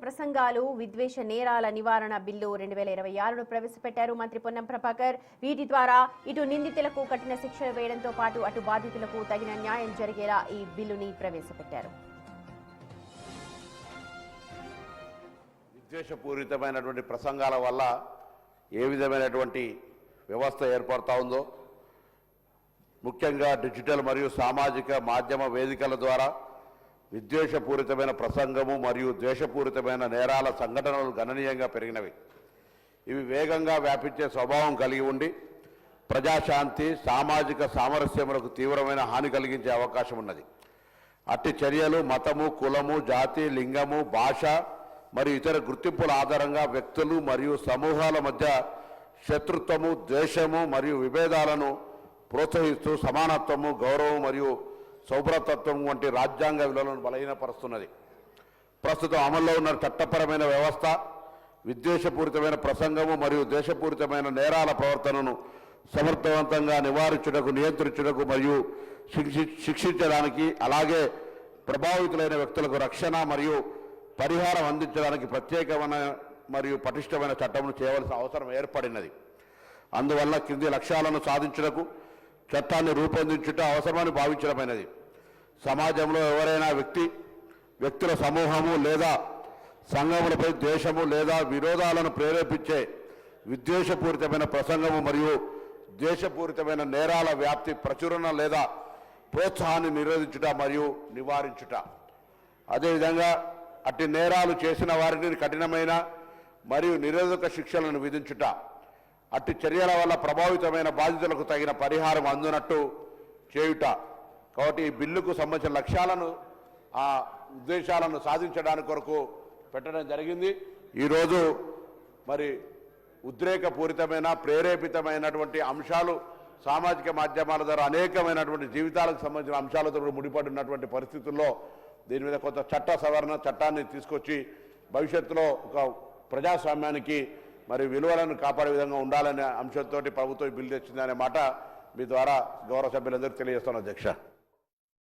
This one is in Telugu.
ప్రసంగాలు విద్వేష నేరాల నివారణ బిల్లు 2026ను ప్రవేశపెట్టారు మంత్రి పొన్నం ప్రభాకర్. వీటి ద్వారా ఇటు నిందితులకు కఠిన శిక్షలు వేయడంతో పాటు అటు బాధితులకు తగిన న్యాయం జరిగేలా ఈ బిల్లుని ప్రవేశపెట్టారు. విద్వేషపూరితమైనటువంటి ప్రసంగాల వల్ల ఏ విధమైనటువంటి వ్యవస్థ ఏర్పడతా ఉందో, ముఖ్యంగా డిజిటల్ మరియు సామాజిక మాధ్యమ వేదికల ద్వారా విద్వేషపూరితమైన ప్రసంగము మరియు ద్వేషపూరితమైన నేరాల సంఘటనలు గణనీయంగా పెరిగినవి. ఇవి వేగంగా వ్యాపించే స్వభావం కలిగి ఉండి ప్రజాశాంతి, సామాజిక సామరస్యములకు తీవ్రమైన హాని కలిగించే అవకాశం ఉన్నది. అట్టి చర్యలు మతము, కులము, జాతి, లింగము, భాష మరియు ఇతర గుర్తింపుల ఆధారంగా వ్యక్తులు మరియు సమూహాల మధ్య శత్రుత్వము, ద్వేషము మరియు విభేదాలను ప్రోత్సహిస్తూ సమానత్వము, గౌరవం మరియు సౌభ్రతత్వం వంటి రాజ్యాంగ విలువలను బలహీనపరుస్తున్నది. ప్రస్తుతం అమల్లో ఉన్న చట్టపరమైన వ్యవస్థ విద్వేషపూరితమైన ప్రసంగము మరియు దేశపూరితమైన నేరాల ప్రవర్తనను సమర్థవంతంగా నివారించుటకు, నియంత్రించుటకు మరియు శిక్షించడానికి, అలాగే ప్రభావితులైన వ్యక్తులకు రక్షణ మరియు పరిహారం అందించడానికి ప్రత్యేకమైన మరియు పటిష్టమైన చట్టమును చేయవలసిన అవసరం ఏర్పడినది. అందువల్ల కింది లక్ష్యాలను సాధించుటకు చట్టాన్ని రూపొందించుట అవసరమని భావించడమైనది. సమాజంలో ఎవరైనా వ్యక్తుల సమూహము లేదా సంఘములపై ద్వేషము లేదా విరోధాలను ప్రేరేపించే విద్వేషపూరితమైన ప్రసంగము మరియు ద్వేషపూరితమైన నేరాల వ్యాప్తి, ప్రచురణ లేదా ప్రోత్సాహాన్ని నిరోధించుట మరియు నివారించుట. అదేవిధంగా అట్టి నేరాలు చేసిన వారిని కఠినమైన మరియు నిరోధక శిక్షలను విధించుట, అట్టి చర్యల వల్ల ప్రభావితమైన బాధితులకు తగిన పరిహారం అందునట్టు చేయుట. కాబట్టి ఈ బిల్లుకు సంబంధించిన లక్ష్యాలను, ఆ ఉద్దేశాలను సాధించడానికి కొరకు పెట్టడం జరిగింది. ఈరోజు మరి ఉద్రేకపూరితమైన, ప్రేరేపితమైనటువంటి అంశాలు సామాజిక మాధ్యమాల ద్వారా అనేకమైనటువంటి జీవితాలకు సంబంధించిన అంశాలతో ముడిపడి ఉన్నటువంటి పరిస్థితుల్లో దీని మీద కొంత చట్ట సవరణ చట్టాన్ని తీసుకొచ్చి భవిష్యత్తులో ఒక ప్రజాస్వామ్యానికి మరి విలువలను కాపాడే విధంగా ఉండాలనే అంశంతో ప్రభుత్వం బిల్లు తెచ్చిందనే మాట మీ ద్వారా గౌరవ సభ్యులందరికీ తెలియజేస్తున్నాను అధ్యక్ష.